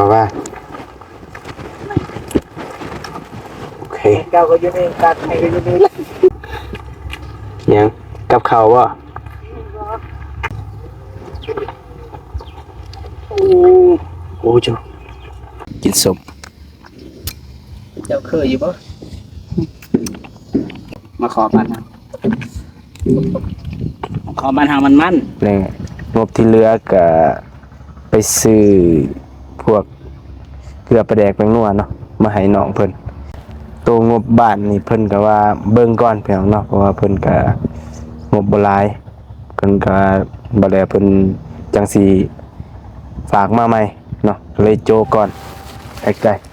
บอกว่าโอเคเก่าก็อยู่ในการไทยก็อยู่ในยังกับเขาวบ่โอ้เจ้ากินสมเจ้าเคยอยู่ปะมาขอบ้านนะขอบ้านหามันนี่งบที่เหลือก็ไปซื้อพวกเกลือปลาแดกแป้งนัวเนาะมาให้น้องเพิ่นตัวงบบ้านนี่เพิ่นก็ว่าเบิ่งก่อนเพียงเนาะเพราะว่าเพิ่นก็งบบ่หลายเพิ่นก็บ่ได้เพิ่นจังสิฝากมาใหม่เนาะเลยโจก่อนใกล้ๆ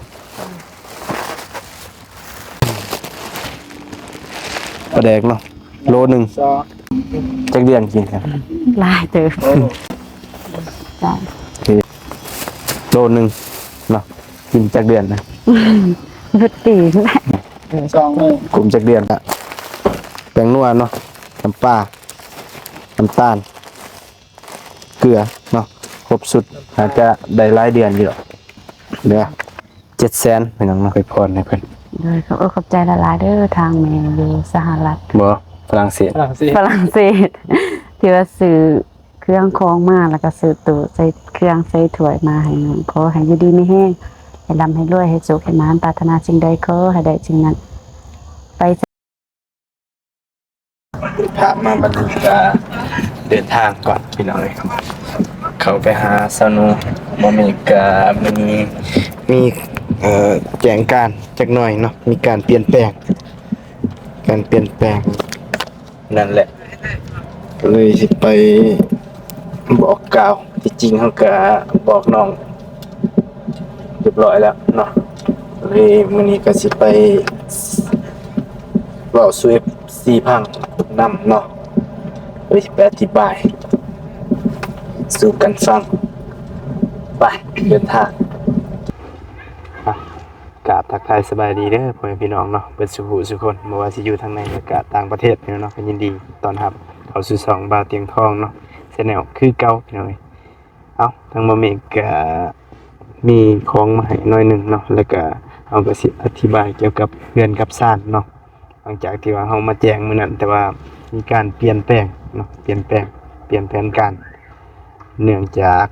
ปลาแดกเนาะโลนึงซอจักเดือนกินครับ ลายเติมจ้ะ โลนึงเนาะกินจักเดือนนะ พุดตีแหละ ซองเลย กลุ่มจักเดือนละแป้งนัวเนาะน้ำปลาน้ำตาลเกลือเนาะครบสุดอาจจะได้หลายเดือนอยู่เด้อ700,000เป็นหยังเนาะไปพรให้เพิ่น โดยขอบใจละลายเด้อทางเมอยู่สหรัฐ บ่ฝรั่งเศส ฝรั่งเศสที่ว่าซื้อเครื่องคองมาแล้วก็ซื้อตู้ใส่เครื่องใส่ถ้วยมาให้น้องขอให้อยู่ดีไม่แห้งให้ร่ำให้รวยให้สุขให้หมานปรารถนาสิ่งใดขอให้ได้สิ่งนั้นไป พามาบรรลุกาเดินทางก่อนพี่น้องเลยเขาไปหาสนุบ่มีกามีแจงการจักหน่อยเนาะมีการเปลี่ยนแปลงนั่นแหละก็เลยสิไปบอกกล่าวที่จริงเขาก็บอกน้องเรียบร้อยแล้วเนาะเลยมื้อนี้ก็สิไปเว้าสู่ FC พังนำเนาะเลยสิไปอธิบายสู่กันฟังไปเดินทางกราบทักทายสบายดีเด้อพ่อแม่พี่น้องเนาะเบิดสุขุสุคนบ่ว่าสิอยู่ทางในหรือก็ต่างประเทศเนาะก็ยินดีต้อนรับเข้าสู่ช่องบาเตียงทองเนาะแชนแนลคือเก่าพี่น้องเอ้าทางบ่มีก็มีของมาให้หน่อยหนึงเนาะแล้วก็เฮาก็สิอธิบายเกี่ยวกับเรือนกับซ่านเนาะหลังจากที่ว่าเฮามาแจ้งมื้อนั้นแต่ว่ามีการเปลี่ยนแปลงเนาะเปลี่ยนแผนการเนื่องจาก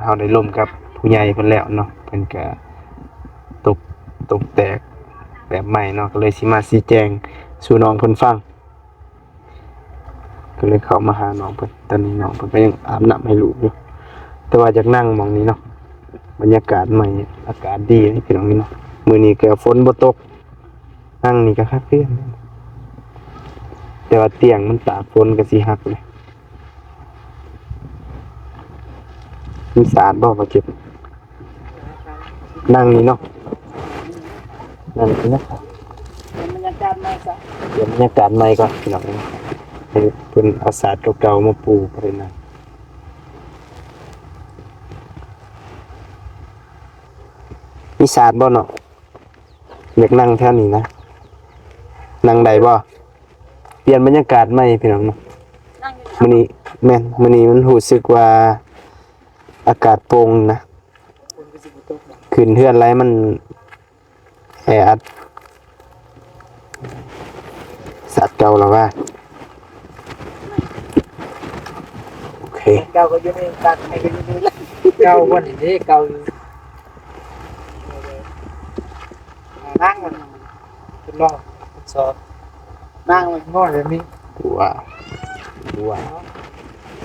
เฮาได้ร่วมกับผู้ใหญ่เพิ่นแล้วเนาะเพิ่นก็ตกแตกแบบใหม่เนาะก็เลยสิมาชี้แจงสู่น้องเพิ่นฟังก็เลยเข้ามาหาน้องเพิ่นตอนนี้น้องเพิ่นก็ยังอาบน้ำให้ลูกอยู่แต่ว่าจากนั่งหม้องนี้เนาะบรรยากาศใหม่อากาศดีเลยพี่น้องนี่เนาะมื้อนี้ก็ฝนบ่ตกนั่งนี่ก็คักเรื่องแต่ว่าเตียงมันตากฝนก็สิหักเลยมีสาดบ่มาเก็บนั่งนี่เนาะนั่นคือนะ บรรยากาศมาซะ เดี๋ยวบรรยากาศใหม่ก่อนพี่น้องให้เพิ่นเอาศาสตร์เก่าๆมาปูไปนะมีศาสตร์บ่เนาะอยากนั่งแถวนี้นะนั่งได้บ่เปลี่ยนบรรยากาศใหม่พี่น้องเนาะมื้อนี้แม่นมื้อนี้มันรู้สึกว่าอากาศโปร่งนะขึ้นเฮือนไรมันแออัดสัตว์เก่าแล้วว่าโอเค เก่าก็อยู่ในการไทยก็อยู่ในเก่าวันนี้เก่านั่งมันเป็นรอบซอนั่งมันงอแบบนี้ ว้าว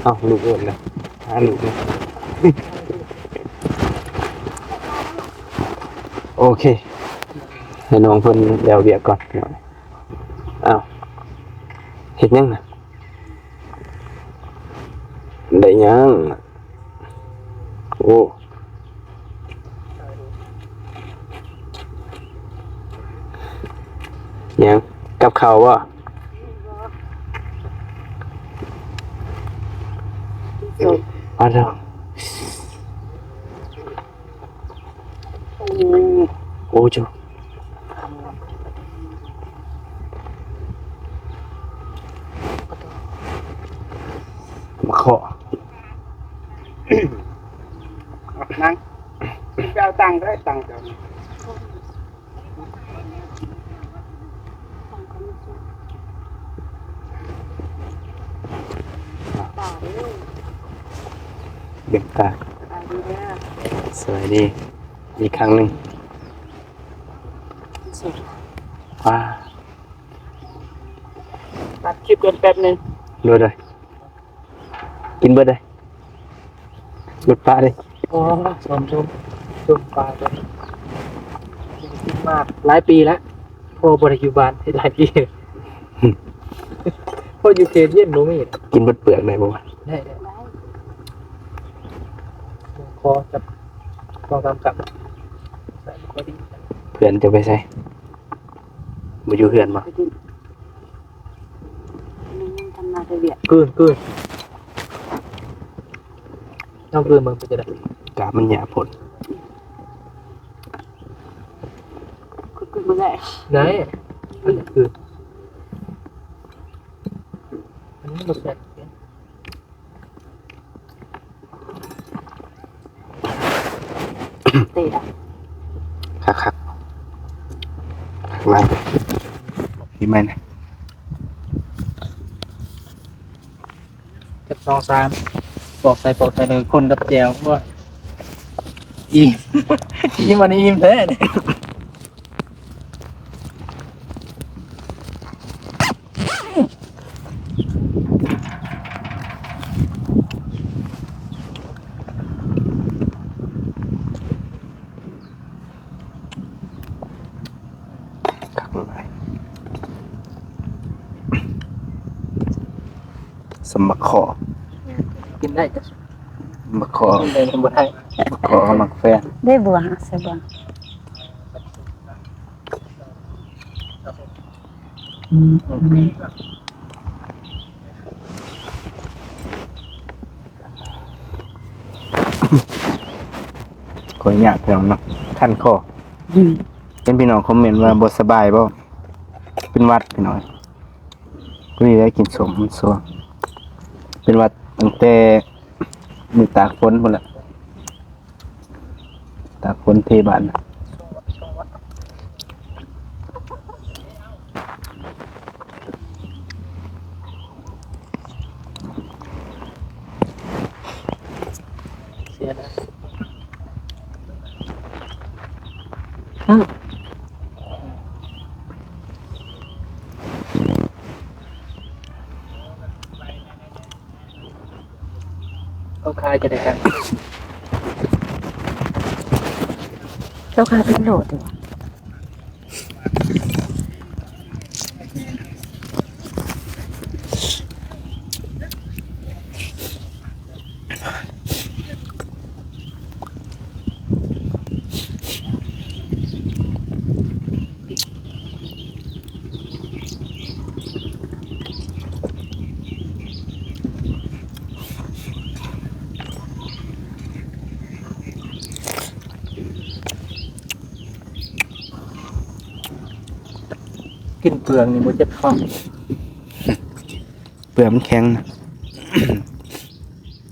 เอ้าลูกโอนเลยหาลูกเลย โอเคให้น้องเพิ่นเดี๋ยวเบียกก่อนเดี๋ยวอ้าวเฮ็ดยังน่ะได้ยังโอ้ยังกับข้าวบ่มาเด้อโอ้จ้ะมาเคาะ นั่ง เอาตังค์ได้ตังค์เดี๋ยวนี้ เบี่ยงตาสวัสดีอีกครั้งหนึ่งว้า ตัดคลิปกันแป๊บนึง ดูเลยกินเบิดเลยหลุดปลาเลย โอ้ชมปลาเลยคิดมากหลายปีแล้วพอบริยุบาลหลายปีพออยู่เขตเย็นรู้ไหม กินเบิดเปลือกได้บ่วะ ได้คอจับลองทำกับใส่ก็ดี เพื่อนจะไปใส่มาอยู่เพื่อนมา ทำนาเวียด กืนต้องกืนมึงไปจะได้ กาบมันหยาผล คือมาได้ ไหนอันนี้กืนอันนี้มันแซ่บ เตะอ่ะ คักมาพี่ไม่นะ กับซองซามปอกใส่เลยคนกับแจวว่าอิ่มอิ่มวันนี้อิ่มแท้เนี่ยคักเลยสมัครขอ กินได้จะ มาขอ กินได้ทำบ่ได้ มาขอมักแฟน ได้บัวใส่บัว คนอยากเพียงเนาะท่านขอ อืม เป็นพี่น้องคอมเมนต์ว่าบ่สบายบ่เป็นหวัดพี่น้อยก็มีได้กินสมมันซัวเป็นหวัดตั้งแต่มือตากฝนพุ่นละตากฝนเทบานน่ะ เสียนะเขาคายจะได้กัน เจ้าค่ะเป็นโหลดอยู่ กินเปลืองนี่มันเจ็บท้อง เปลือกมันแข็งนะ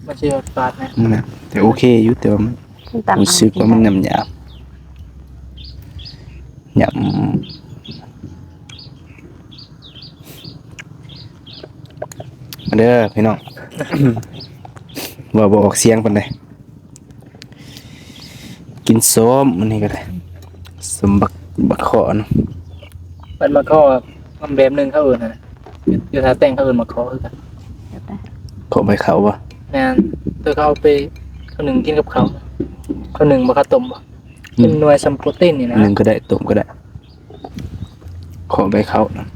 มันเชื่อปาดนะ นั่นนะแต่โอเคอยู่แต่ว่ามัน ตาม รู้สึกว่ามันหยาบหยาบมาเด้อพี่น้อง ว่าบ่ออกเสียงปานใดกินส้มมันนี่ก็ได้ส้มบักขอเนาะ มันมาข้อมันแบบหนึ่งเข้าอื่นนะอยู่ท่าแต่งเข้าอื่นมาข้อคือกัน ขอใบเขาบ่ แม่นตัวเขาเอาไปข้าวหนึ่งกินกับเขาข้าวหนึ่งมาข้าวต้มบ่เป็นหน่วยซัมโปรตีนนี่นะ หนึ่งก็ได้ต้มก็ได้ ขอใบเขานะ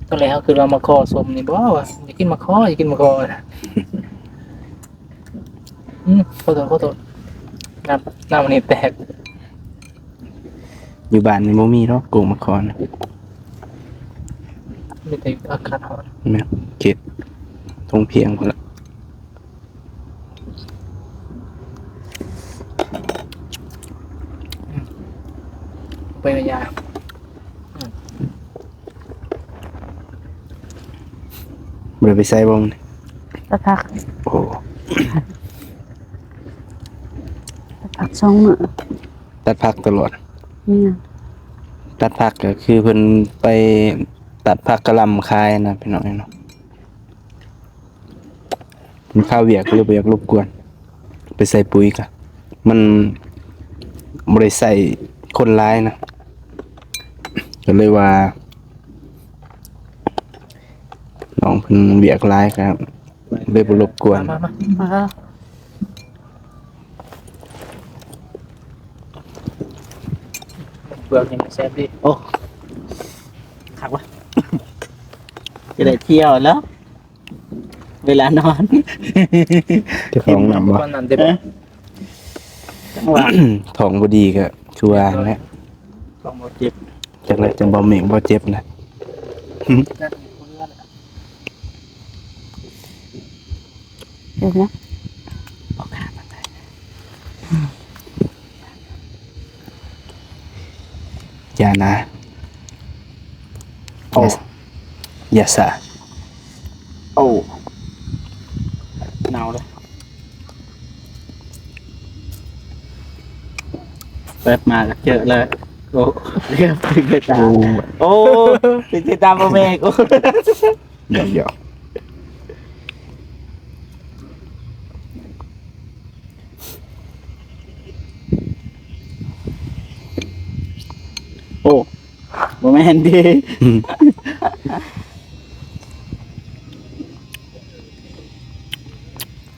ตอนแรกเขาคือเรามาข้อสมนี่บ่ว่าอยากกินมาข้ออยากกินมาข้อนะขอโทษน้ำมันนี่แตก อยู่บ้านนี่บ่มีเนาะโกงมะขอนะ มีแต่อากาศร้อน แม่นเก็บทงเพียงพุ่นละ ไปมายา บ่ได้ไปใส่บ่มนี่ สักพัก โอ้ พักสองมื้อ ตัดผักตลอด เนี่ย ตัดผักก็คือเพิ่นไปตัดผักกะหล่ำคายนะพี่น้องเนาะมันข้าวเวียกหรือบ่อยากรบกวน ไปใส่ปุ๋ยกะมันบ่ได้ใส่คนร้ายนะก็เลยว่าน้องเพิ่นเวียกร้ายครับเลยบ่รบกวน มา เออ เปลือกยังแซ่บดิ โอ้ขักวะ จะได้เที่ยวแล้ว เวลานอน เจ้าของนำบ่ ตอนนั้นเด็ด จังหวะ ท้องบ่ดีก็คือว่าแหละ ลองมาเจ็บ จักเลยจังบ่เหม่งบ่เจ็บนะ นั่นคนละ เดี๋ยวนะ อย่านะ โอ้ อย่าสะ โอ้หนาวเลยเปิดมาก็เจอเลยโอ้เรียบถึงตาโอ้ถึงตาพ่อแม่กู เดี๋ยว โอ้พ่อแม่นดี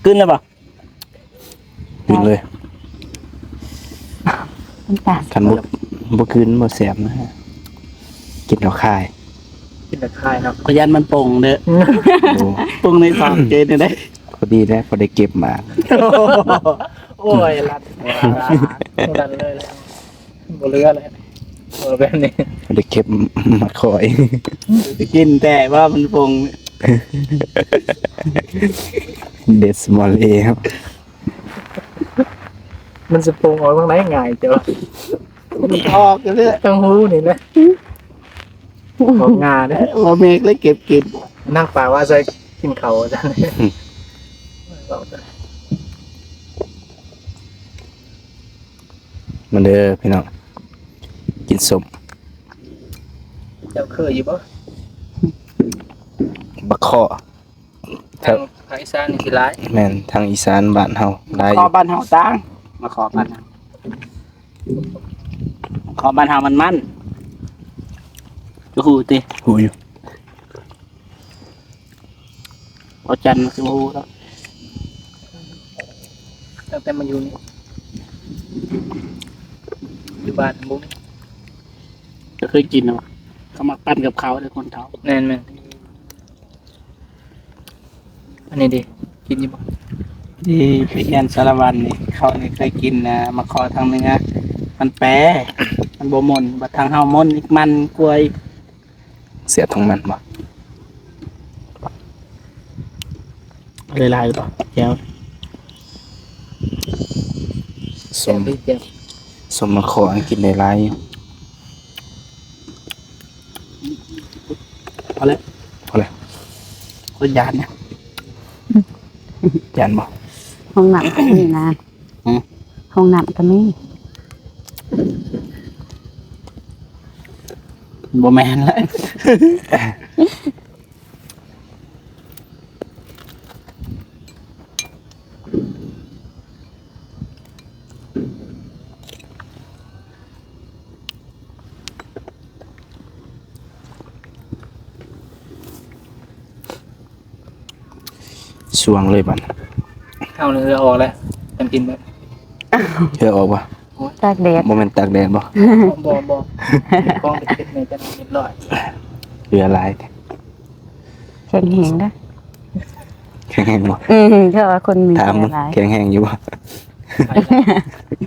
ขึ้นแล้วป่ะ กินเลย น้ำตาล คันบ่คืนบ่แสบนะฮะกินแล้วคาย กินแต่คายเนาะ พยันมันโป่งเด้อ โอ้ โป่งในซองเจนได้ พอดีแล้วพอได้เก็บมา โอ้ยรัดรัดเลยแล้วบ่เหลือเลยแบบนี้ พอได้เก็บมาคอย จะกินแต่ว่ามันโป่ง เด็ดสมอลเอครับ มันจะปรุงออกตรงไหนง่ายเจ้า มันออกกันเลย ต้องหูนี่นะออกงาเนี่ย ว่าเมกเลยเก็บกิน นั่งป่าว่าจะกินเขาจ้ะเนี่ย มันเด้อพี่น้องกินสม เจ้าเคยอยู่ปะ บักข้อ ทางภาคอีสานนี่สิร้าย แม่นทางอีสานบ้านเฮาหลายอ ขอยู่ บ้านเฮาตังมาขอบ้านเฮาขอบ้านเฮามันจะหูติ หูอยู่ พอจันทร์จะหูแล้ว ตั้งแต่มาอยู่นี่อยู่บ้านมุ้ง จะเคยกินเหรอเขามาปั้นกับเขาเลยคนเฒ่า แน่นแม่นอันนี้ดิกินอยู่ปะ ที่ไปเรียนสารวันนี่เขานี่เคยกินนะมาขอทางเนื้อมันแปรมันบ่มนบัดทางเฮามนอีกมันกล้วย เสียทั้งมันบ่ เลยลายต่อแก้ว สม เจ็บ สมมาขออันกินได้หลายอยู่ เอาเลย พอแล้ว คนยานเนี่ย ยันบ่ ห้องน้ำก็มีนะ อืม ห้องน้ำก็มี บ่แมนเลย สวงเลยบัด เอาเนื้อออกแล้วกันกินแบบ เชื่อออกบ่ ตากแดด บ่แม่นตากแดดบ่ บ่กล้องเด็กๆในจะนิดหน่อย เหลือหลาย แข็งแหงนะ แข็งแห้งบ่ เขาว่าคนมี ถาม แผล มึง หลาย แข็งแห้งอยู่บ่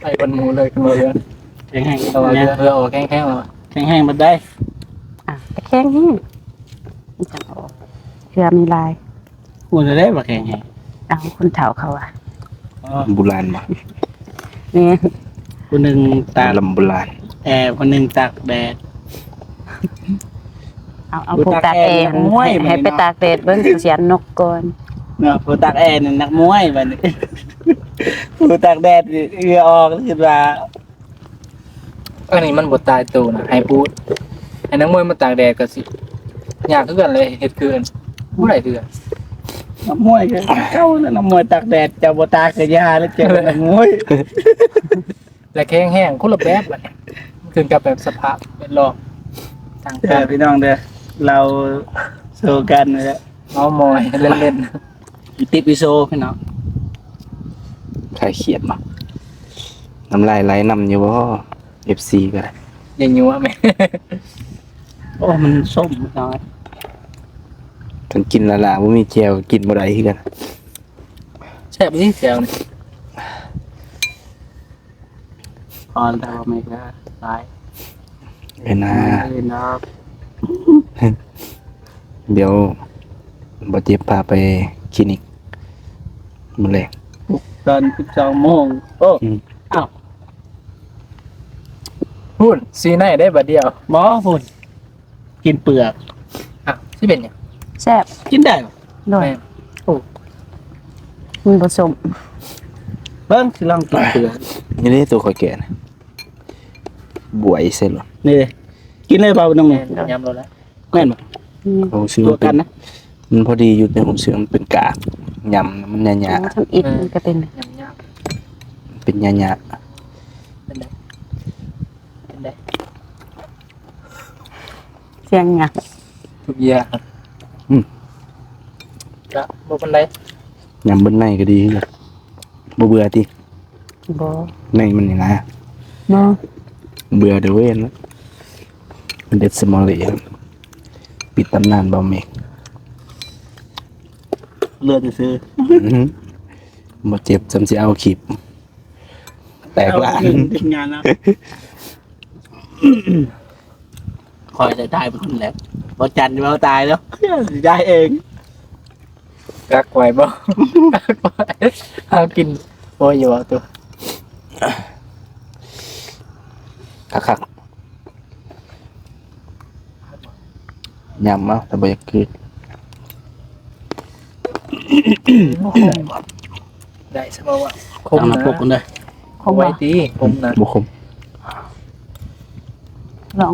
ไปบนหมูเลยขึ้นมาเรือ แข็งแห้ง แต่ว่า เนี่ย เรือออกแข้งๆแล้ว แข็งแห้งมันได้ อ่ะแต่แข็งแห้งมันจะออกเชื่อมีลาย หัวจะได้บ่แข็งแห้ง เอาคนเฒ่าเขาอ่ะ โบุราณบ่ นี่ คนหนึ่งตาก ลำโบราณ แอร์คนหนึ่งตากแดด เอา ดู ผู้ ตาก ตาก แอ แอ ร์ ร์ นักมวย ให้ไป เหมือนเนาะ ตากแดดเบิ่งเสียนนกก่อน เนาะผู้ตากแอร์นี่นักมวยแบบนี้ ผู้ตากแดดเหงื่อออกขึ้นมา อันนี้มันบดตายตัวนะให้พูดให้นักมวยมาตากแดดก็สิยากคือกันเลยเฮ็ดเกินผู้ใดเดือ น้ำมวยก็เก้าแล้วน้ำมวยตากแดดจะบ่ตากกะยาแล้วเจอน้ำมวย และแข็งแห้งคนละแบบบัดนี้มันขึ้นกับแบบสภาพเป็นรอบต่าง เด้ กั อน พี่น้องเด้อเราสู้กันนะฮะ เมามอยเล่น ติดวิโซพี่น้อง ใครเขียนมาน้ำลายไหลนำอยู่บ่ FC ก็ได้ ๆอย่ายัวแม่ โอ้มันส้มน้อย ถึงกินและล่ะบ่มีแจวกินบ่ได้คือกัน แซ่บนี่แซวนี่ พอแล้วไม่ก็ตาย เอ้ยนะ เลยนะ เดี๋ยวบ่เจ็บพาไปคลินิกมื้อแลง ตอน12 โมงโอ้ อืม อ้าว พูดซีไหนได้บัดเดียว หมอพุ่นกินเปลือก อ่ะสิเป็นหยัง แซ่บ กินได้บ่ ด้วย แม่ มันผสม เบิ่งสิลองกินเปลือก นี่เด้ตัวข่อยแก่นะบวยเสร็จแล้ว นี่เลยกินเลยเปล่าน้อง แม่ แม่ ยำเราแล้ว แม่นบ่ ผมซื้อ ตัว มาเป็ กัน น นะ มันพอดีอยู่ในผมซื้อมันเป็นกากยำมันหยา ทำอิฐมันก็เป็น ยำ ๆเป็นหยา เป็นไงเป็นไง เสียงหยัก ทุกอย่างจะบ่เป็นไร ๆยำเบิ้นในก็ดีเลยบ่เบื่อติ บ่ ในมันนี่นะ บ่ เบื่อเดี๋ยวเว้นแล้วมันเด็ดสมอลเลยปิดตำนานเบาเมก เลือดซื้อ บ่เจ็บจำสิเอาขีบแตกละ ทีมงานนะคอยจะได้เป็นคนแหลกพอจันทร์เราตายแล้วได้เอง กักไว้บ่กักไว้เอากินโอ้ยอยู่เอาตัว คักๆยำเอาแต่บ่อยากคืน ได้สมมติว่าคม เอามา นะ ปลุกกันเลย คง ไว้ ว่า ตีคมนะ บ่คม ลอง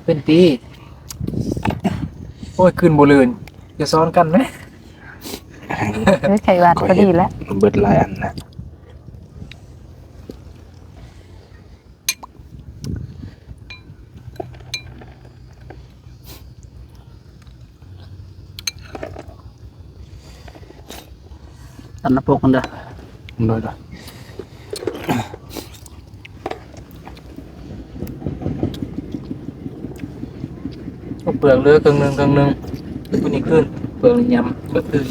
เป็นตีโอ้ยคืนบุลืนจะซ้อนกันไหม ไข่หวานก็ดีแล้ว เบิดหลายอันนะ ตอนมาปลุกกันเลย โดย เอาเปลือกเลือกครึ่งหนึงตัวนี้ขึ้นเปลือกยำเปลือกตื่น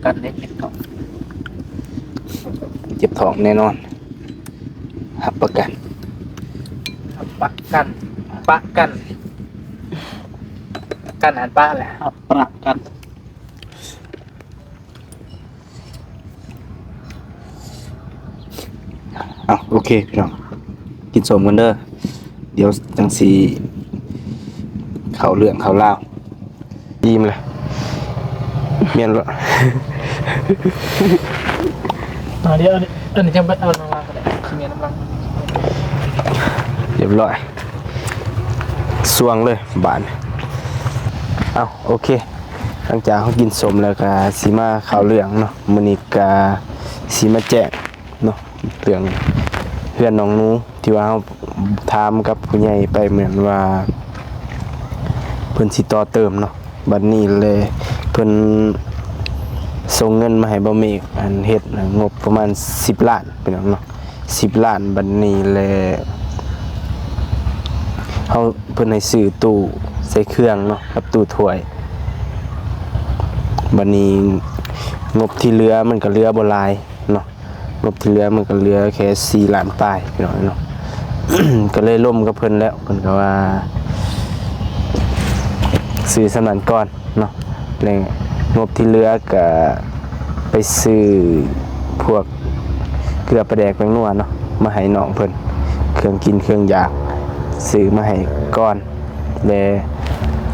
กันเล็กๆก่อน เจ็บท้องแน่นอนหับประกัน ปักกันกันหันป้าแหละ เอาปรับกัน เอาโอเคพี่น้องกินสมกันเด้อเดี๋ยวจังสีเขาเรื่องเขาเล่าวยิ้มเลยเมียนละ เดี๋ยวอันนี้จะเอาน้ำมันก็ได้ขี้เมียน้ำมัน เรียบร้อยสวงเลยบานเอาโอเคหลังจากเขากินสมแล้วก็สีมาเขาเรื่องเนาะมื้อนี้ก็สีมาแจ้งเนาะเรื่องเพื่อนน้องหนูที่ว่าเขาถามกับผู้ใหญ่ไปเหมือนว่าเพิ่นสิต่อเติมเนาะบัดนี้เลยเพิ่นส่งเงินมาให้บ่เมกอันเฮ็ดงบประมาณ10 ล้านพี่น้องเนาะ10 ล้านบัดนี้เลยเฮาเพิ่นให้ซื้อตู้ใส่เครื่องเนาะกับตู้ถ้วยบัดนี้งบที่เหลือมันก็เหลือบ่หลายเนาะงบที่เหลือมันก็เหลือแค่4 ล้านปลายพี่น้องเนาะ ก็เลยล่มกับเพิ่นแล้วเพิ่นก็ว่าซื้อสำนันก่อนเนาะแล้วงบที่เหลือก็ไปซื้อพวกเกลือปลาแดกแป้งนัวเนาะมาให้น้องเพิ่นเครื่องกินเครื่องอยากซื้อมาให้ก่อนแล้ว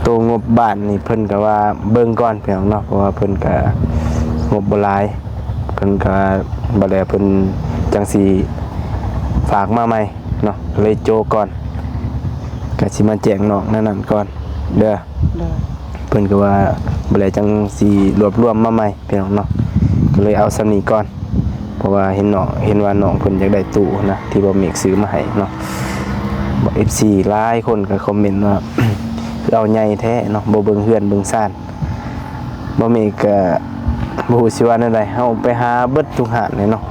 ตัวงบบ้านนี่เพิ่นก็ว่าเบิ่งก่อนพี่น้องเนาะเพราะว่าเพิ่นก็งบบ่หลายเพิ่นก็บ่ได้เพิ่นจังสิฝากมาใหม่เนาะเลยโจก่อนก็สิมาแจ้งน้องนั่นก่อนเด้อ โดย เพิ่นก็ว่าบ่ได้จังสิรวบรวมมาใหม่พี่น้องเนาะก็เลยเอาส่ำนี้ก่อนเพราะว่าเห็นว่าน้องเพิ่นอยากได้ตู้นะที่บ่มีซื้อมาให้เนาะบ่ FC หลายคนก็คอมเมนต์ว่า คือเอาใหญ่แท้เนาะบ่เบิ่งเฮือนเบิ่งซ่านบ่มีก็บ่ฮู้สิว่าแนวใดเฮาไปหาเบิดทุกหาดเลยเนาะ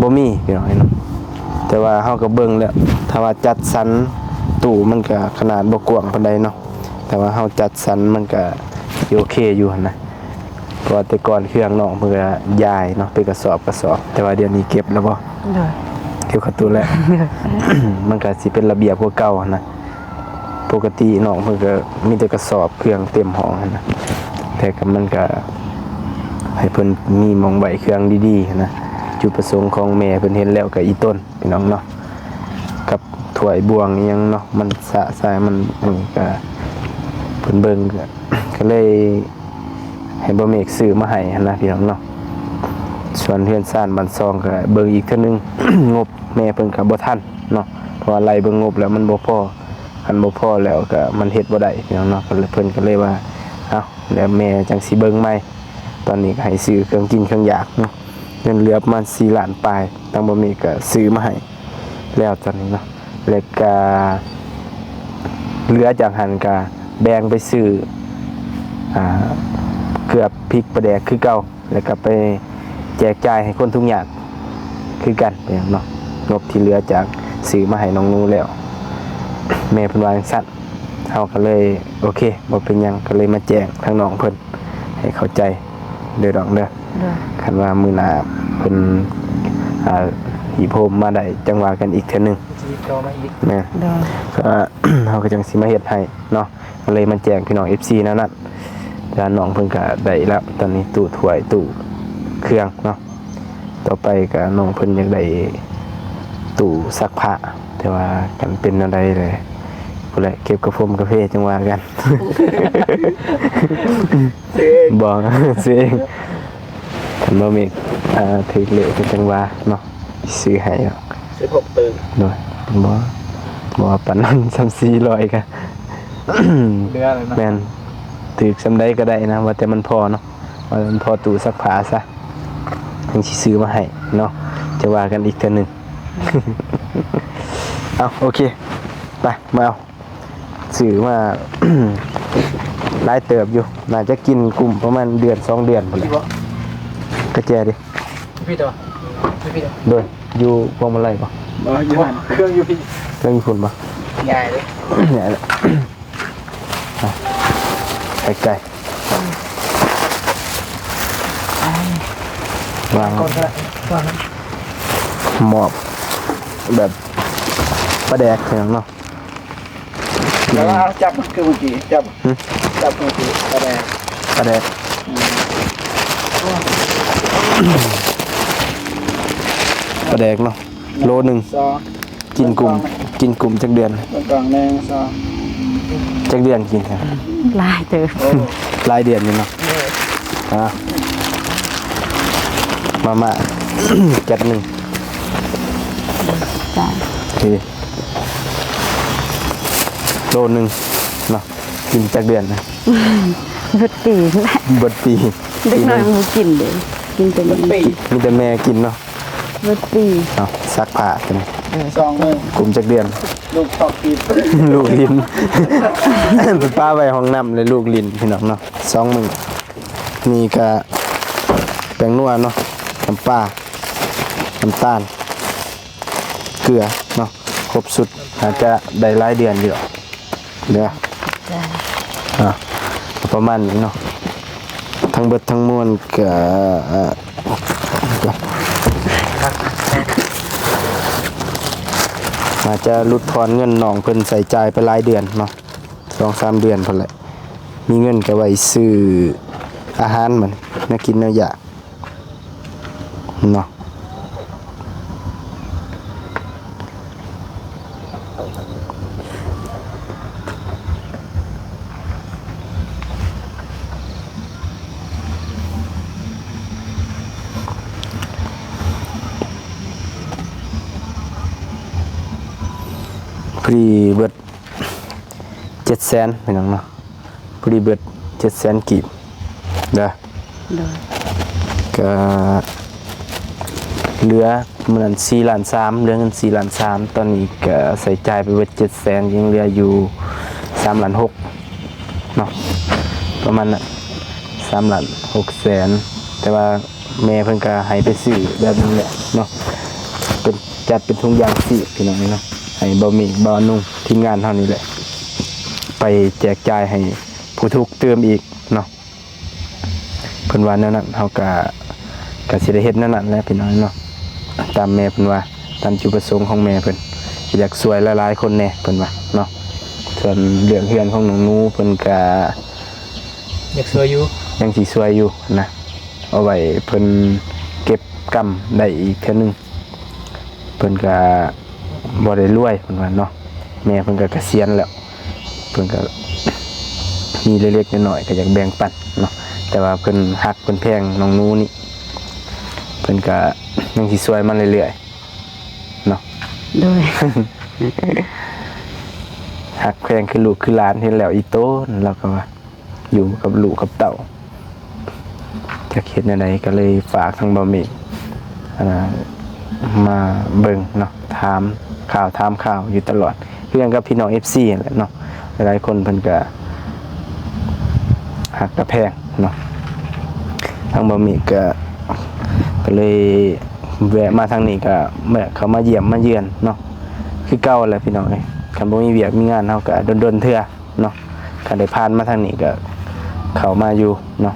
บ่มีพี่น้องเนาะแต่ว่าเฮาก็เบิ่งแล้วถ้าว่าจัดสรรตู้มันก็ขนาดบ่กว้างปานใดเนาะแต่ว่าเฮาจัดสรรมันก็โอเคอยู่หั่นนะเพราะว่าแต่ก่อนเครื่องน้องเพิ่นก็ย้ายเนาะเป็นกระสอบแต่ว่าเดี๋ยวนี้เก็บแล้วบ่ โดย เก็บเข้าตู้แล้ว มันก็สิเป็นระเบียบกว่าเก่าหั่นนะปกติน้องเพิ่นก็มีแต่กระสอบเครื่องเต็มห้องหั่นนะแต่ก็มันก็ให้เพิ่นมีหม้องไว้เครื่องดีๆหั่นนะจุดประสงค์ของแม่เพิ่นเห็นแล้วก็อีต้นพี่น้องเนาะกับถ้วยบวงอีหยังเนาะมันสะสายมันนี่ก็เพิ่นเบิ่งก็เลยให้บ่เมกซื้อมาให้หั่นนะพี่น้องเนาะส่วนเฮือนซ่านบ้านซองก็เบิ่งอีกเทื่อนึง งบแม่เพิ่นก็บ่ทันเนาะเพราะว่าไล่เบิ่งงบแล้วมันบ่พอคันบ่พอแล้วก็มันเฮ็ดบ่ได้พี่น้องเนาะก็เลยเพิ่นก็เลยว่าเอ้าแล้วแม่จังสิเบิ่งใหม่ตอนนี้ก็ให้ซื้อเครื่องกินเครื่องอยากเนาะเงินเหลือประมาณ4ล้านปลายทางบ่มีก็ซื้อมาให้แล้วตอนนี้เนาะแล้วก็เหลือจากหันก็แบ่งไปซื้อเกือบพริกประแดกคือเก่าแล้วก็ไปแจกจ่ายให้คนทุกอย่างคือกันพี่น้องเนาะงบที่เหลือจากซื้อมาให้น้องนูแล้วแม่เพิ่นว่าจังซั่นเฮาก็เลยโอเคบ่เป็นหยังก็เลยมาแจ้งทางน้องเพิ่นให้เข้าใจเด้อดอกเด้อ โดย คันว่ามื้อหน้าเพิ่นหีโพมมาได้จังว่ากันอีกเทื่อนึง ชีวิตต่อมาอีก แม่ โดย ก็ เฮาก็จังสิมาเฮ็ดให้เนาะก็เลยมาแจ้งพี่น้อง FC นั่นน่ะแต่น้องเพิ่นก็ได้แล้วตอนนี้ตู้ถ้วยตู้เครื่องเนาะต่อไปก็น้องเพิ่นอยากได้ตู้ซักผ้าแต่ว่ากันเป็นอะไรเลยพุ่นแหละเก็บกระพมกาแฟจังว่ากัน บอก ซื้อเองคันบ่มีถึกเลขก็จังว่าเนาะซื้อให้เนาะ 16ตึก โดยบ่ว่าปานนั้น3-400ก็ เรืออะไรนะ แม่นถึกซำใดก็ได้นะว่าแต่มันพอเนาะว่ามันพอตู้ซักผ้าซะถึงสิซื้อมาให้เนาะจะว่ากันอีกเทื่อนึง เอาโอเคไปมาเอาซื้อมา หลายเติบอยู่น่าจะกินกลุ่มประมาณเดือน2เดือนพุ่นแหละ พี่บ่ กระแจดิ พี่ตัวพี่ตัว โดยอยู่พวงมาลัยบ่ บ่อยู่หั่น เครื่องอยู่พี่ เรื่องญี่ปุ่นบ่ ใหญ่เลย เนี่ยแหละ ไกลๆวาง ก่อนก็ได้ก่อนนะ หมอบแบบประแดกอย่างเนาะ แล้วเอาจับคือเมื่อกี้จับเมื่อกี้อะไร ประแดกประแดกเนาะโลหนึ่ง สอง กินกลุ่มจักเดือน กล่อง1 2 จักเดือนกินครับ หลายเติบ โอ้ รายเดือนอยู่เนาะมา แกะหนึ่ง จ้ะ โอเคโลหนึ่งเนาะกินจักเดือนนะ เบิดปีแหละ เบิดปี เด็กน้อยมันบ่กินเด้กินแต่มัน ปี มีแต่แม่กินเนาะ เบิดปี เอาซักผ้ากัน 2มื้อก ลุ่มจักเดือน ลูกตอกปีบ ลูกลิ้น เป็นป้าไปห้องน้ำเลยลูกลิ้นพี่น้องเนาะ2 มื้อนี่ก็แป้งนัวเนาะน้ำปลาน้ำตาลเกลือเนาะครบสุดอาจจะได้หลายเดือนอยู่เด้อ จ้ะ ประมาณนี้เนาะทั้งเบิดทั้งมวลก็อาจจะลดทอนเงินน้องเพิ่นใส่จ่ายไปหลายเดือนเนาะ2-3 เดือนพุ่นแหละมีเงินก็ไว้ซื้ออาหารมันน่ากินน่าอยากเนาะ พอดีเบิด700,000พี่น้องเนาะพอดีเบิด700,000กีบเด้อ โดย ก็เหลือเหมือน4.3 ล้านเหลือเงิน4.3 ล้านตอนนี้ก็ใส่จ่ายไปเบิด700,000ยังเหลืออยู่3.6 ล้านเนาะประมาณนั้น3.6 ล้านแต่ว่าแม่เพิ่นก็ให้ไปซื้อแบบนี้แหละเนาะเป็นจัดเป็นทุงยางสิพี่น้องเนาะให้บ่มีบ่นุ่งทีมงานเท่านี้แหละไปแจกจ่ายให้ผู้ทุกข์เติมอีกเนาะเพิ่นว่าแนวนั้นเฮาก็สิได้เฮ็ดแนวนั้นแหละพี่น้องเนาะตามแม่เพิ่นว่าตามจุดประสงค์ของแม่เพิ่นอยากสวยหลายๆคนแน่เพิ่นว่าเนาะส่วนเรื่องเฮือนของน้องหนูเพิ่นก็ อยากสวยอยู่ ยังสิสวยอยู่นะเอาไว้เพิ่นเก็บกำได้อีกเทื่อนึงเพิ่นก็บ่ได้รวยเพิ่นว่าเนาะแม่เพิ่นก็เกษียณแล้วเพิ่นก็มีเล็กๆน้อยๆก็อยากแบ่งปันเนาะแต่ว่าเพิ่นฮักเพิ่นแพงน้องหนูนี่เพิ่นก็ยังสิสวยมาเรื่อยๆเนาะ โดย ฮักแพงคือลูกคือหลานเห็นแล้วอีโตนเราก็ว่าอยู่กับลูกกับเต้าจะเฮ็ดจังไดก็เลยฝากทางบ่มีมาเบิ่งเนาะถามข่าวอยู่ตลอดเรื่องกับพี่น้อง FC นั่นแหละเนาะหลายๆคนเพิ่นก็ฮักกะแพงเนาะทางบ่มีก็เลยแวะมาทางนี้ก็แม่เขามาเยี่ยมมาเยือนเนาะคือเก่าแหละพี่น้องเอ้ยคันบ่มีเวียกมีงานเฮาก็ดนๆเทื่อเนาะคันได้ผ่านมาทางนี้ก็เข้ามาอยู่เนาะ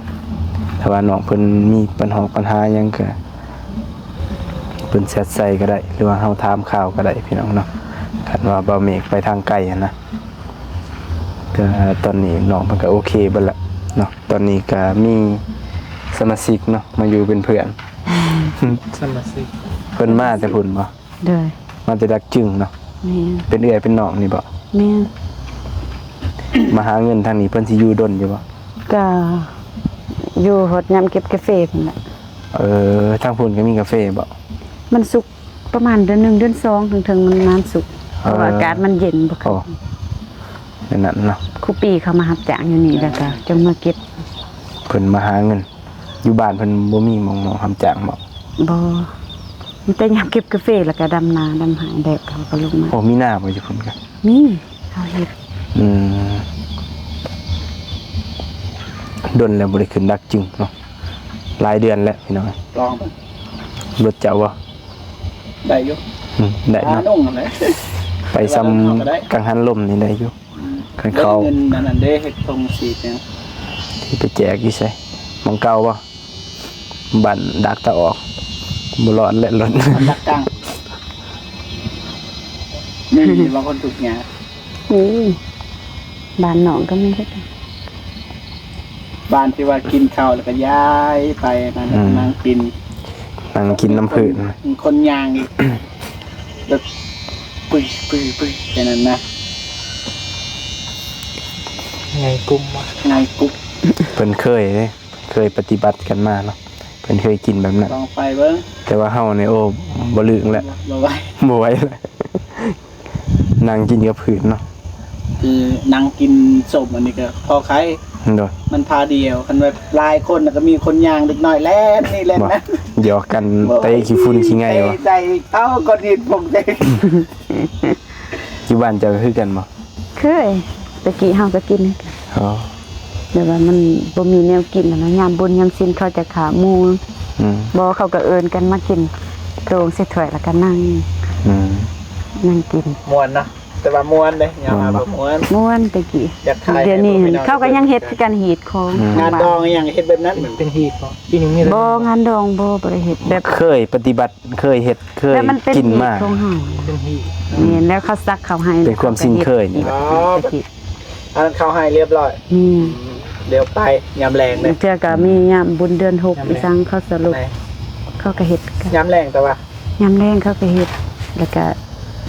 ถ้าว่าน้องเพิ่นมีปัญหาหยังก็เพิ่นแชทใส่ก็ได้หรือว่าเฮาถามข่าวก็ได้พี่น้องเนาะคันว่าบ่เมกไปทางไกลอะนะก็ตอนนี้น้องเพิ่นก็โอเคเบิดละเนาะตอนนี้ก็มีสมาชิกเนาะมาอยู่เป็นเพื่อน สมาชิก เพิ่นมาแต่พุ่นบ่ โดย มาแต่ดักจึงเนาะ แม่น เป็นเอื้อยเป็นน้องนี่บ่ แม่น มาหาเงินทางนี้เพิ่นสิอยู่ดนอยู่บ่ ก็อยู่หดยามเก็บกาแฟพุ่นน่ะ ทางพุ่นก็มีกาแฟบ่ มันสุกประมาณเดือน1เดือน2ถึงมันนานสุกเพราะว่าอากาศมันเย็นบ่ค่ โอ้ อย นั่นน่ะเนาะ ครูปีเขามารับจ้างอยู่นี่แล้วก็จังมาเก็บ เพิ่นมาหาเงินอยู่บ้านเพิ่นบ่มีหมองทำจ้างบ่ บ่มันแต่ยามเก็บกาแฟแล้วก็ดำนาดำหายแดดเขาก็ลงมา โอ้มีหน้าบ่อยู่พุ่นก็ มีเขาเฮ็ด อืมดนแล้วบ่ได้ขึ้นดักจึงเนาะหลายเดือนแล้วพี่น้อง ลองมัน รถเจ้าบ่ ได้อยู่ ได้ หา เนาะ นุ่งนั่นแหละ ไปซ้ำกังหันลมนี่ได้อยู่คัน ได้ เขา เงินนั่นเด้เฮ็ดทงสีเนี่ย ที่ไปแจกอยู่ไสหมองเก่าบ่บั่นดักตะออกบ่รอดและรถ ดักกลางนี่บางคนถูกหยา นี่บ้านน้องก็มีเฮ็ด บ้านที่ว่ากินข้าวแล้วก็ย้ายไปนั่นน่ะนั่งกิน นั่งกินน้ำผืน คนยางอีกแบบปุยแค่นั้นนะ ไงกุมวะ ไงกุ๊บ เพิ่นเคยปฏิบัติกันมาเนาะเพิ่นเคยกินแบบนั้น ลองไปเบิ่ง แต่ว่าเฮานี่โอ้บ่ลึงแล้ว บ่ไหว บ่ไหวแล้วนั่งกินกับผืนเนาะ คือนั่งกินสมอันนี้ก็พอใคร โดย มันพาเดียวคันแบบหลายคนน่ะก็มีคนยางเล็กน้อยแล่นนี่เล่น บ่ นะ หยอกกันเตะขี้ฝุ่นขี้ไงวะ ใจเอ้าก็ดีผมเด้ อยู่บ้านเจ้าก็คือกันบ่ เคยตะกี้เฮาก็กิน อ๋อ แต่ว่ามันบ่มีแนวกินนะยามบุญยามศีลเขาจะขาหมู่ อืม บ่เขาก็เอิ้นกันมากินโตงใส่ถ้วยแล้วก็นั่ง อืม นั่งกิน ม่วนเนาะแต่ว่าม่วนเด้อย่ามาบ่ม่วน ม่วนตะกี้ อยากขาย เดี๋ยวนี้ ให้พวกพี่น้อง เขาก็ยังเฮ็ดคือกันหีดของ งานดองอหย่างเฮ็ดแบบนั้น เป็นฮีทบ่ปีนึงมี บ่งานดองบ่ได้เฮ็ดแบบ เคยปฏิบัติเคยเฮ็ดเคย แล้วมันเป็น กิน หีด มา ของเฮา เป็นฮีท นี่แล้วเขาซักเขาให้ เป็นความสิ้นเคยนี่ นี่ อ๋อ ตะกี้ อันนั้นเข้าให้เรียบร้อย นี่ เดี๋ยวไปยามแรงเลย เทื่อก็มียามบุญเดือน6อีสังเขาสรุป ไหน เขาก็เฮ็ดกัน ยามแรงแต่ว่า ยามแรงเขาก็เฮ็ดแล้วก็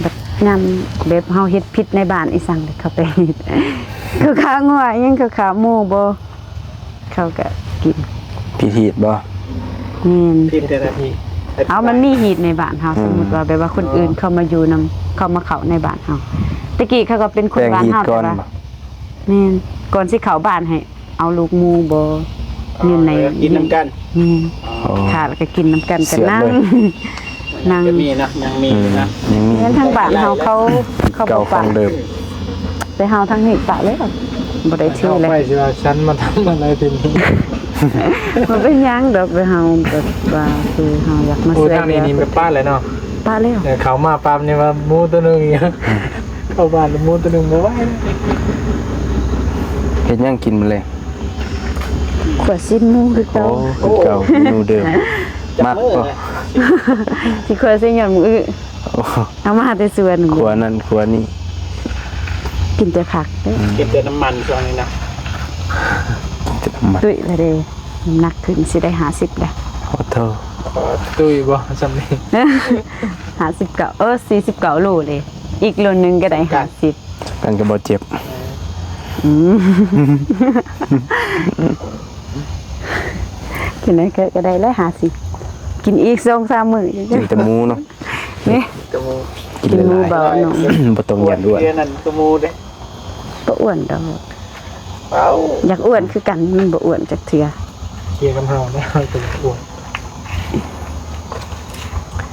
แบบยามแบบเฮาเฮ็ดผิดในบ้านอีสังเลยเขาไปเฮ็ด คือขางัวอิหยังคือขาหมูบ่เขาก็กิน พิธีบ่ แม่น พิมพ์แต่นาที เอามันมีหีดในบ้านเฮาสมมุติว่าแบบว่าคนอื่นเข้ามาอยู่นำเข้ามาเข้าในบ้านเฮา ตะกี้เขาก็เป็นคน แป้ง บ้าน ฮีด เฮา ก่ แต่ อน ว่า บ่ แม่นก่อนสิเข้าบ้านให้ เอาลูกหมูบ่อยู่ใน กินน้ำกัน แม่น อ๋อ ค่ะแล้วก็กินน้ำกันก็ เสียด นั่ง เลย นั่ง จะมีนะยังมีนะ ยังมี เรียนทางบ้านเฮาเขา เก่า บ่ ขอ ปะ งเดิม แต่เฮาทางนี้ปะเลยบ่ได้ชื่อเลย ไม่ใช่ว่าฉันมาทำอะไรทีนี้ มันเป็นหยังดอกไปเฮาแบบว่าคือเฮาอยากมา โอ้ ช่วย ทางนี้นี่มันป้าเลยเนาะ ปะแล้ว แต่เขามาปั๊บนี่ว่าหมูตัวหนึงอย่างเงี้ยเข้าบ้านแล้วหมูตัวหนึงบ่ไหวนะ เฮ็ดหยังกินมาเลย ขวดสิ้นหมูคือ โอ้ เก่า คือเก่าเมนูเดิม จับ มาก มือ บ่ เลย สิขวดสิ้นหยังมื้อ โอ้ เอามาแต่ส่วน ครัวนั่นครัวนี่ กินแต่ผักเด้อ เก็บแต่น้ำมันช่วงนี้นะ จะทำมา ตุ้ยละเด้น้ำหนักขึ้นสิได้50แล้ว ขอโทษ ตุ้ยบ่สำนี้ 59 49โลเลย อีกโลนึงก็ได้50 กันก็บ่เจ็บ อืมกินได้ก็ได้แล้ว50กินอีก2-3มื้อ กินแต่หมูเนาะ นี่ กระมู กิน กินหมู หลาย เบาหน่อย ๆบ่ต้องยันด้วย เดือนนั้นกระมูเด้ บ่อ้วนดอก เป้า อยากอ้วนคือกันมันบ่อ้วนจักเทื่อ เคลียร์กับเฮาได้ตัวอ้วน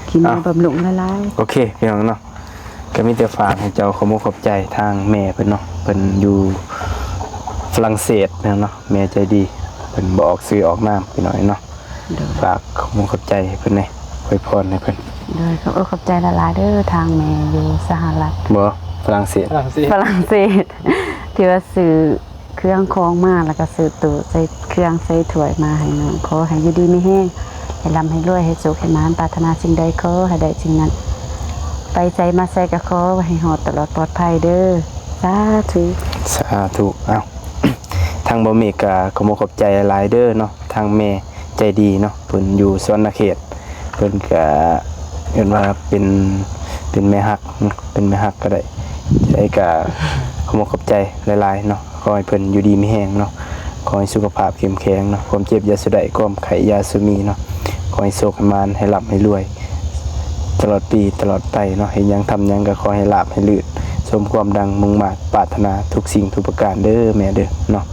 กินแล้วบำรุงละลาย โอเคพี่น้องเนาะก็มีแต่ฝากให้เจ้าขอมขอบใจทางแม่เพิ่นเนาะเพิ่นอยู่ฝรั่งเศสพี่น้องเนาะแม่ใจดีเพิ่นบ่ออกซื้อออกน้ำพี่น้อยเนาะ โดย ฝากขอมขอบใจให้เพิ่นแหน่อวยพรให้เพิ่น โดยขอบใจละลายเด้อทางแม่อยู่สหรัฐ บ่ฝรั่งเศส ฝรั่งเศส ฝรั่งเศสที่ว่าซื้อเครื่องของมาแล้วก็ซื้อตู้ใส่เครื่องใส่ถ้วยมาให้น้องขอให้อยู่ดีมีแห้งให้ร่ำให้รวยให้สุขให้หมานปรารถนาสิ่งใดขอให้ได้สิ่งนั้น ไปใจมาใส่กะขอให้หอดตลอดปลอดภัยเด้อสาธุ สาธุเอ้า ทางบ่มีก็ขอมขอบใจหลายเด้อเนาะทางแม่ใจดีเนาะเพิ่นอยู่สวนเขตเพิ่นก็เห็นว่าเป็นแม่ฮักเนาะเป็นแม่ฮักก็ได้ใจก็ขอมขอบใจหลายๆเนาะขอให้เพิ่นอยู่ดีมีแรงเนาะขอให้สุขภาพเข้มแข็งเนาะความเจ็บอย่าสุดใดความไข้อย่าสุมีเนาะขอให้โชคให้มานให้ร่ำให้รวย ตลอดปีตลอดไปเนาะเห็นหยังทำหยังก็ขอให้ลาบให้ลื่นสมความดังมุ่งมาตรปรารถนาทุกสิ่งทุกประการเด้อแม่เด้อเนาะ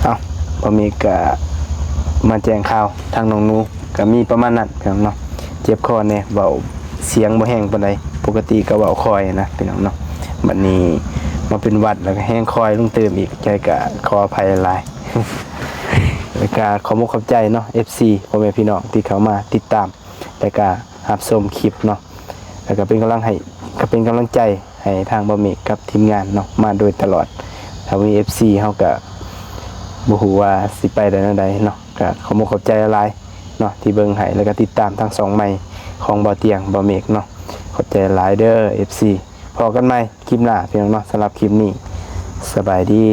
เอาพอมีก็มาแจ้งข่าวทางน้องหนูก็มีประมาณนั้นพี่น้องเนาะเจ็บคอแน่เว้าเสียงบ่แห้งปานใดปกติก็เว้าคอยนะพี่น้องเนาะบัดนี้มาเป็นหวัดแล้วก็แห้งคอยลงเติมอีกใจก็ขออภัยหลาย แล้วก็ขอมขอบใจเนาะ FC พ่อแม่พี่น้องที่เข้ามาติดตามแล้วก็รับชมคลิปเนาะแล้วก็เป็นกำลังใจให้ทางบ่มีกับทีมงานเนาะมาโดยตลอดถ้ามี FC เฮาก็บ่ฮู้ว่าสิไปได้แนวใดเนาะก็ขอมขอบใจหลายๆเนาะที่เบิ่งให้แล้วก็ติดตามทั้งสองใหม่ของบ่เตียงบ่เมกเนาะขอบใจหลายเด้อ FC พอกันใหม่คลิปหน้าพี่น้องเนาะสำหรับคลิปนี้สบายดี